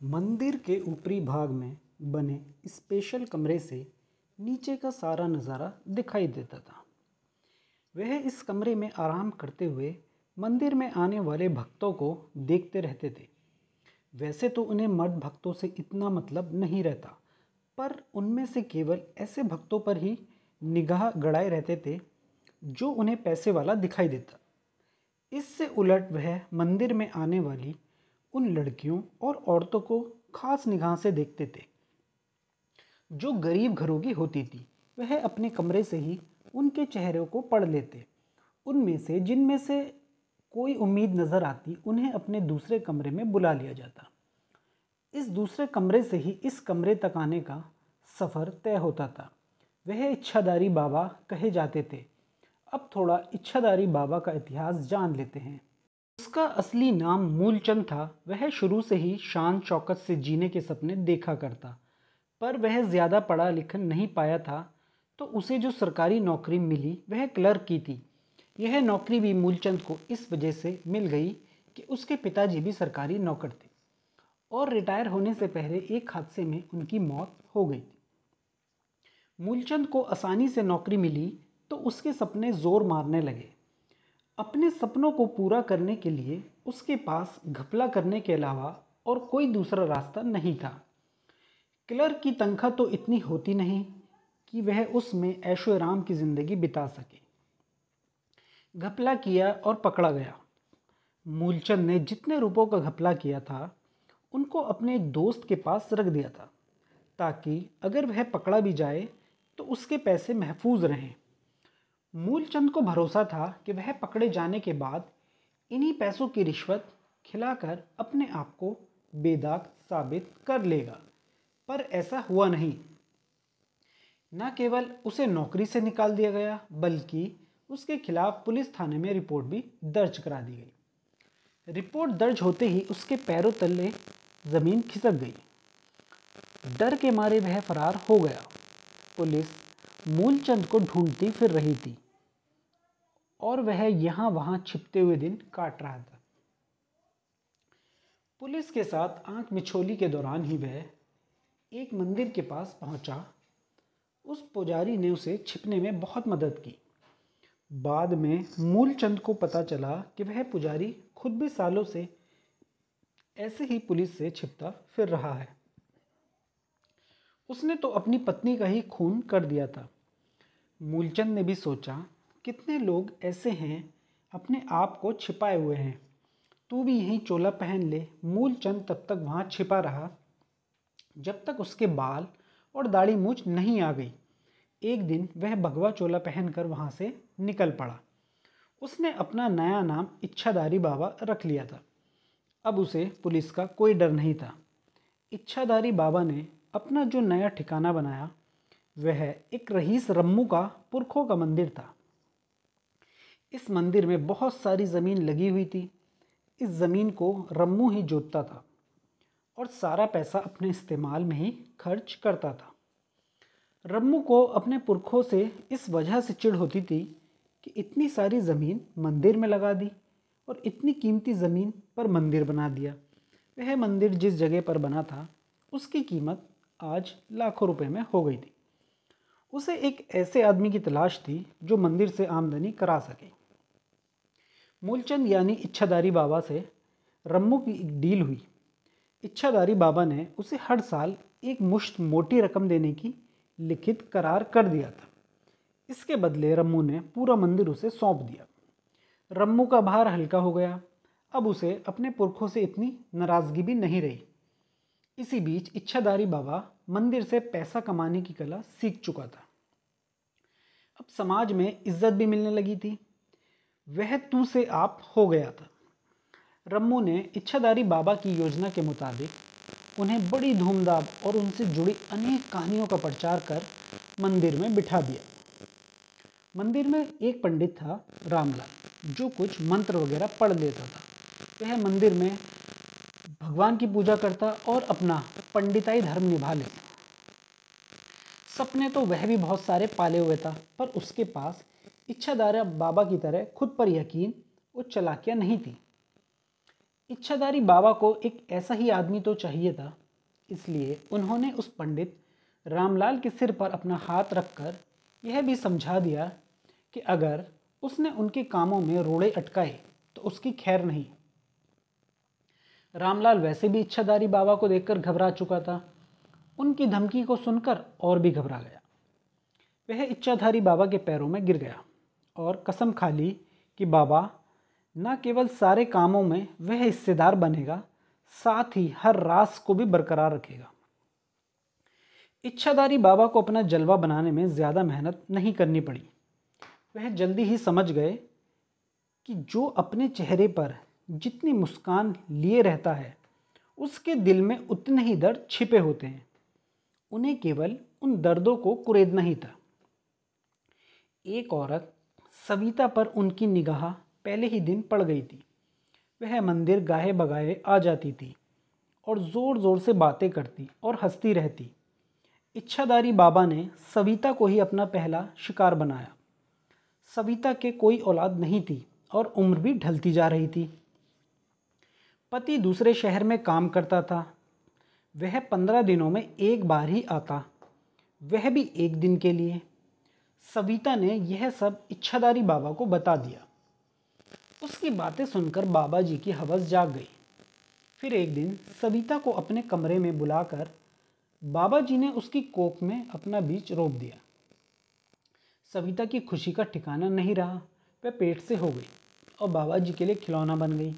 मंदिर के ऊपरी भाग में बने स्पेशल कमरे से नीचे का सारा नज़ारा दिखाई देता था। वह इस कमरे में आराम करते हुए मंदिर में आने वाले भक्तों को देखते रहते थे। वैसे तो उन्हें मर्द भक्तों से इतना मतलब नहीं रहता, पर उनमें से केवल ऐसे भक्तों पर ही निगाह गड़ाए रहते थे जो उन्हें पैसे वाला दिखाई देता। इससे उलट वह मंदिर में आने वाली उन लड़कियों और औरतों को खास निगाह से देखते थे जो गरीब घरों की होती थी। वह अपने कमरे से ही उनके चेहरों को पढ़ लेते। उनमें से जिनमें से कोई उम्मीद नज़र आती उन्हें अपने दूसरे कमरे में बुला लिया जाता। इस दूसरे कमरे से ही इस कमरे तक आने का सफ़र तय होता था। वह इच्छाधारी बाबा कहे जाते थे। अब थोड़ा इच्छाधारी बाबा का इतिहास जान लेते हैं। उसका असली नाम मूलचंद था। वह शुरू से ही शान शौकत से जीने के सपने देखा करता, पर वह ज़्यादा पढ़ा लिखा नहीं पाया था, तो उसे जो सरकारी नौकरी मिली वह क्लर्क की थी। यह नौकरी भी मूलचंद को इस वजह से मिल गई कि उसके पिताजी भी सरकारी नौकर थे और रिटायर होने से पहले एक हादसे में उनकी मौत हो गई थी। मूलचंद को आसानी से नौकरी मिली तो उसके सपने जोर मारने लगे। अपने सपनों को पूरा करने के लिए उसके पास घपला करने के अलावा और कोई दूसरा रास्ता नहीं था। क्लर्क की तनख्वाह तो इतनी होती नहीं कि वह उसमें ऐशो आराम की ज़िंदगी बिता सके। घपला किया और पकड़ा गया। मूलचंद ने जितने रुपयों का घपला किया था उनको अपने एक दोस्त के पास रख दिया था, ताकि अगर वह पकड़ा भी जाए तो उसके पैसे महफूज रहें। मूलचंद को भरोसा था कि वह पकड़े जाने के बाद इन्हीं पैसों की रिश्वत खिलाकर अपने आप को बेदाग साबित कर लेगा, पर ऐसा हुआ नहीं। न केवल उसे नौकरी से निकाल दिया गया, बल्कि उसके खिलाफ पुलिस थाने में रिपोर्ट भी दर्ज करा दी गई। रिपोर्ट दर्ज होते ही उसके पैरों तले जमीन खिसक गई। डर के मारे वह फरार हो गया। पुलिस मूलचंद को ढूंढती फिर रही थी और वह यहाँ वहाँ छिपते हुए दिन काट रहा था। पुलिस के साथ आंख मिछोली के दौरान ही वह एक मंदिर के पास पहुंचा। उस पुजारी ने उसे छिपने में बहुत मदद की। बाद में मूलचंद को पता चला कि वह पुजारी खुद भी सालों से ऐसे ही पुलिस से छिपता फिर रहा है। उसने तो अपनी पत्नी का ही खून कर दिया था। मूलचंद ने भी सोचा, कितने लोग ऐसे हैं अपने आप को छिपाए हुए हैं, तू भी यहीं चोला पहन ले। मूलचंद तब तक वहाँ छिपा रहा जब तक उसके बाल और दाढ़ी मूछ नहीं आ गई। एक दिन वह भगवा चोला पहनकर वहाँ से निकल पड़ा। उसने अपना नया नाम इच्छाधारी बाबा रख लिया था। अब उसे पुलिस का कोई डर नहीं था। इच्छाधारी बाबा ने अपना जो नया ठिकाना बनाया वह एक रईस रम्मू का पुरखों का मंदिर था। इस मंदिर में बहुत सारी ज़मीन लगी हुई थी। इस ज़मीन को रम्मू ही जोतता था और सारा पैसा अपने इस्तेमाल में ही खर्च करता था। रम्मू को अपने पुरखों से इस वजह से चिढ़ होती थी कि इतनी सारी ज़मीन मंदिर में लगा दी और इतनी कीमती ज़मीन पर मंदिर बना दिया। वह मंदिर जिस जगह पर बना था उसकी कीमत आज लाखों रुपए में हो गई थी। उसे एक ऐसे आदमी की तलाश थी जो मंदिर से आमदनी करा सके। मूलचंद यानी इच्छाधारी बाबा से रम्मू की एक डील हुई। इच्छाधारी बाबा ने उसे हर साल एक मुश्त मोटी रकम देने की लिखित करार कर दिया था। इसके बदले रम्मू ने पूरा मंदिर उसे सौंप दिया। रम्मू का भार हल्का हो गया। अब उसे अपने पुरखों से इतनी नाराज़गी भी नहीं रही। इसी बीच इच्छाधारी बाबा मंदिर से पैसा कमाने की कला सीख चुका था। अब समाज में इज्जत भी मिलने लगी थी। वह तू से आप हो गया था। रम्मू ने इच्छाधारी बाबा की योजना के मुताबिक उन्हें बड़ी धूमधाम और उनसे जुड़ी अनेक कहानियों का प्रचार कर मंदिर में बिठा दिया। मंदिर में एक पंडित था, रामलाल, जो कुछ मंत्र वगैरह पढ़ लेता था। वह मंदिर में भगवान की पूजा करता और अपना पंडिताई धर्म निभा लेता। सपने तो वह भी बहुत सारे पाले हुए था, पर उसके पास इच्छाधारी बाबा की तरह खुद पर यकीन और चालाकियाँ नहीं थी। इच्छाधारी बाबा को एक ऐसा ही आदमी तो चाहिए था, इसलिए उन्होंने उस पंडित रामलाल के सिर पर अपना हाथ रखकर यह भी समझा दिया कि अगर उसने उनके कामों में रोड़े अटकाए तो उसकी खैर नहीं। रामलाल वैसे भी इच्छाधारी बाबा को देखकर घबरा चुका था। उनकी धमकी को सुनकर और भी घबरा गया। वह इच्छाधारी बाबा के पैरों में गिर गया और कसम खा ली कि बाबा न केवल सारे कामों में वह हिस्सेदार बनेगा, साथ ही हर राज को भी बरकरार रखेगा। इच्छाधारी बाबा को अपना जलवा बनाने में ज़्यादा मेहनत नहीं करनी पड़ी। वह जल्दी ही समझ गए कि जो अपने चेहरे पर जितनी मुस्कान लिए रहता है, उसके दिल में उतने ही दर्द छिपे होते हैं। उन्हें केवल उन दर्दों को कुरेदना ही था। एक औरत सविता पर उनकी निगाह पहले ही दिन पड़ गई थी। वह मंदिर गाहे बगाए आ जाती थी और ज़ोर ज़ोर से बातें करती और हंसती रहती। इच्छाधारी बाबा ने सविता को ही अपना पहला शिकार बनाया। सविता के कोई औलाद नहीं थी और उम्र भी ढलती जा रही थी। पति दूसरे शहर में काम करता था। वह 15 दिनों में एक बार ही आता, वह भी एक दिन के लिए। सविता ने यह सब इच्छाधारी बाबा को बता दिया। उसकी बातें सुनकर बाबा जी की हवस जाग गई। फिर एक दिन सविता को अपने कमरे में बुलाकर बाबा जी ने उसकी कोख में अपना बीज रोप दिया। सविता की खुशी का ठिकाना नहीं रहा। वह पेट से हो गई और बाबा जी के लिए खिलौना बन गई।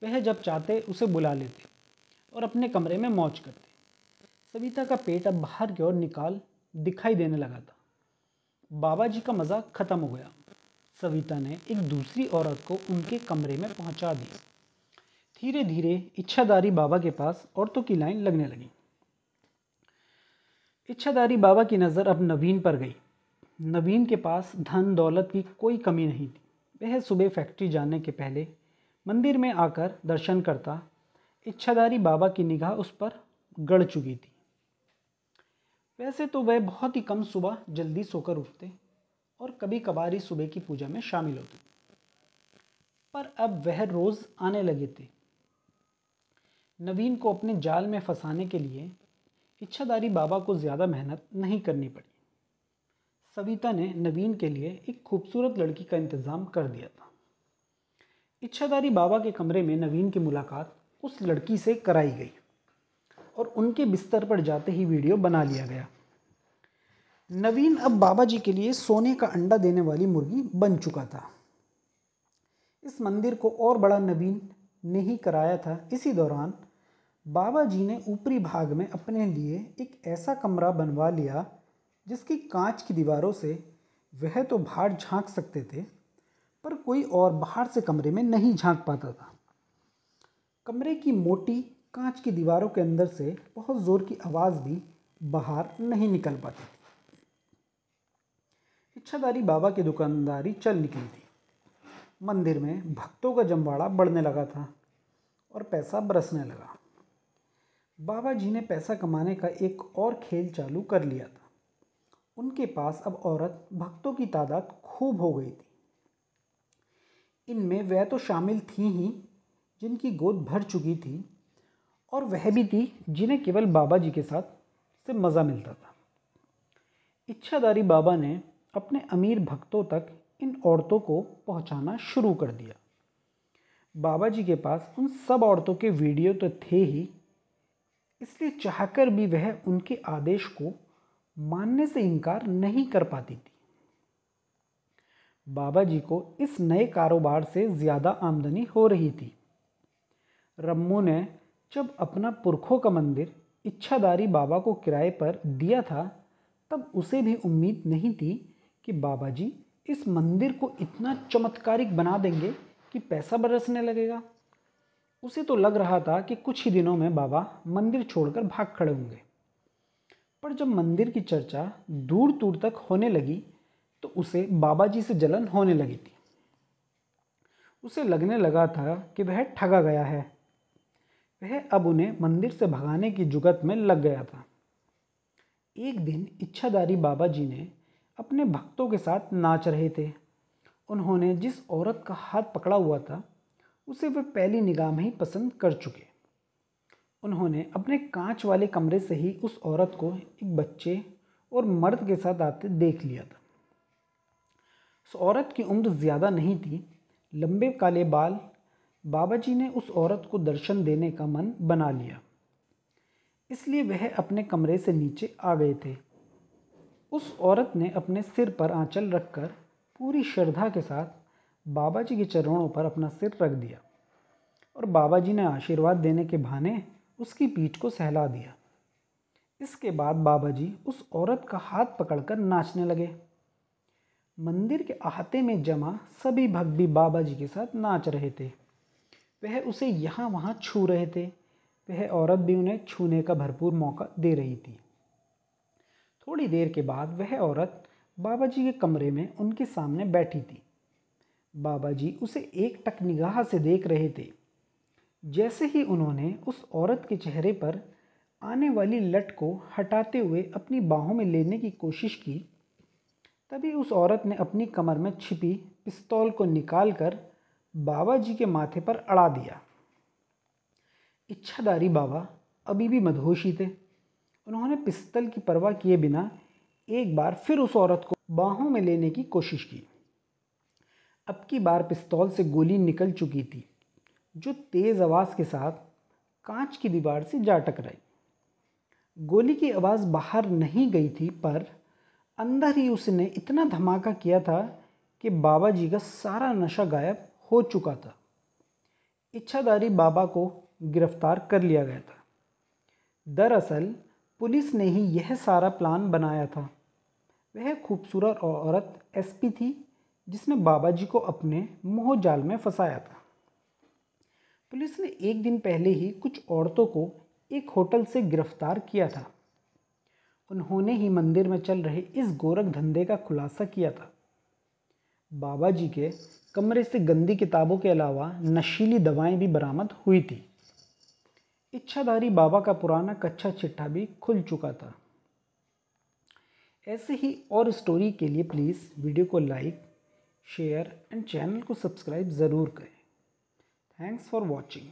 वह जब चाहते उसे बुला लेते और अपने कमरे में मौज करते। सविता का पेट अब बाहर की ओर निकाल दिखाई देने लगा था। बाबा जी का मजाक खत्म हो गया। सविता ने एक दूसरी औरत को उनके कमरे में पहुंचा दिया। धीरे धीरे इच्छाधारी बाबा के पास औरतों की लाइन लगने लगी। इच्छाधारी बाबा की नज़र अब नवीन पर गई। नवीन के पास धन दौलत की कोई कमी नहीं थी। वह सुबह फैक्ट्री जाने के पहले मंदिर में आकर दर्शन करता। इच्छाधारी बाबा की निगाह उस पर गड़ चुकी थी। वैसे तो वह बहुत ही कम सुबह जल्दी सोकर उठते और कभी कभार ही सुबह की पूजा में शामिल होते, पर अब वह रोज आने लगे थे। नवीन को अपने जाल में फंसाने के लिए इच्छाधारी बाबा को ज़्यादा मेहनत नहीं करनी पड़ी। सविता ने नवीन के लिए एक खूबसूरत लड़की का इंतज़ाम कर दिया था। इच्छाधारी बाबा के कमरे में नवीन की मुलाकात उस लड़की से कराई गई और उनके बिस्तर पर जाते ही वीडियो बना लिया गया। नवीन अब बाबा जी के लिए सोने का अंडा देने वाली मुर्गी बन चुका था। इस मंदिर को और बड़ा नवीन ने ही कराया था। इसी दौरान बाबा जी ने ऊपरी भाग में अपने लिए एक ऐसा कमरा बनवा लिया जिसकी कांच की दीवारों से वह तो बाहर झांक सकते थे, पर कोई और बाहर से कमरे में नहीं झांक पाता था। कमरे की मोटी कांच की दीवारों के अंदर से बहुत ज़ोर की आवाज़ भी बाहर नहीं निकल पाती थी। इच्छाधारी बाबा की दुकानदारी चल निकली थी। मंदिर में भक्तों का जमवाड़ा बढ़ने लगा था और पैसा बरसने लगा। बाबा जी ने पैसा कमाने का एक और खेल चालू कर लिया था। उनके पास अब औरत भक्तों की तादाद खूब हो गई थी। इनमें वह तो शामिल थी ही जिनकी गोद भर चुकी थी, और वह भी थी जिन्हें केवल बाबा जी के साथ से मज़ा मिलता था। इच्छाधारी बाबा ने अपने अमीर भक्तों तक इन औरतों को पहुंचाना शुरू कर दिया। बाबा जी के पास उन सब औरतों के वीडियो तो थे ही, इसलिए चाहकर भी वह उनके आदेश को मानने से इनकार नहीं कर पाती थी। बाबा जी को इस नए कारोबार से ज़्यादा आमदनी हो रही थी। रम्मू ने जब अपना पुरखों का मंदिर इच्छाधारी बाबा को किराए पर दिया था, तब उसे भी उम्मीद नहीं थी कि बाबा जी इस मंदिर को इतना चमत्कारिक बना देंगे कि पैसा बरसने लगेगा। उसे तो लग रहा था कि कुछ ही दिनों में बाबा मंदिर छोड़कर भाग खड़े होंगे। पर जब मंदिर की चर्चा दूर दूर तक होने लगी तो उसे बाबा जी से जलन होने लगी थी। उसे लगने लगा था कि वह ठगा गया है। वह अब उन्हें मंदिर से भगाने की जुगत में लग गया था। एक दिन इच्छाधारी बाबा जी ने अपने भक्तों के साथ नाच रहे थे। उन्होंने जिस औरत का हाथ पकड़ा हुआ था उसे वे पहली निगाह में ही पसंद कर चुके। उन्होंने अपने कांच वाले कमरे से ही उस औरत को एक बच्चे और मर्द के साथ आते देख लिया था। उस औरत की उम्र ज़्यादा नहीं थी, लंबे काले बाल। बाबा जी ने उस औरत को दर्शन देने का मन बना लिया, इसलिए वह अपने कमरे से नीचे आ गए थे। उस औरत ने अपने सिर पर आंचल रखकर पूरी श्रद्धा के साथ बाबा जी के चरणों पर अपना सिर रख दिया और बाबा जी ने आशीर्वाद देने के बहाने उसकी पीठ को सहला दिया। इसके बाद बाबा जी उस औरत का हाथ पकड़कर नाचने लगे। मंदिर के अहाते में जमा सभी भक्त भी बाबा जी के साथ नाच रहे थे। वह उसे यहाँ वहाँ छू रहे थे। वह औरत भी उन्हें छूने का भरपूर मौका दे रही थी। थोड़ी देर के बाद वह औरत बाबा जी के कमरे में उनके सामने बैठी थी। बाबा जी उसे एक टक निगाह से देख रहे थे। जैसे ही उन्होंने उस औरत के चेहरे पर आने वाली लट को हटाते हुए अपनी बाहों में लेने की कोशिश की, तभी उस औरत ने अपनी कमर में छिपी पिस्तौल को निकालकर बाबा जी के माथे पर अड़ा दिया। इच्छाधारी बाबा अभी भी मदहोशी थे। उन्होंने पिस्तल की परवाह किए बिना एक बार फिर उस औरत को बाहों में लेने की कोशिश की। अब की बार पिस्तौल से गोली निकल चुकी थी, जो तेज़ आवाज़ के साथ कांच की दीवार से जा टकराई। गोली की आवाज़ बाहर नहीं गई थी, पर अंदर ही उसने इतना धमाका किया था कि बाबा जी का सारा नशा गायब हो चुका था। इच्छाधारी बाबा को गिरफ्तार कर लिया गया था। दरअसल पुलिस ने ही यह सारा प्लान बनाया था। वह खूबसूरत औरत एसपी थी, जिसने बाबा जी को अपने मोह जाल में फंसाया था। पुलिस ने एक दिन पहले ही कुछ औरतों को एक होटल से गिरफ्तार किया था। उन्होंने ही मंदिर में चल रहे इस गोरख धंधे का खुलासा किया था। बाबा जी के कमरे से गंदी किताबों के अलावा नशीली दवाएं भी बरामद हुई थी। इच्छाधारी बाबा का पुराना कच्चा चिट्ठा भी खुल चुका था। ऐसे ही और स्टोरी के लिए प्लीज़ वीडियो को लाइक, शेयर एंड चैनल को सब्सक्राइब ज़रूर करें। Thanks for watching.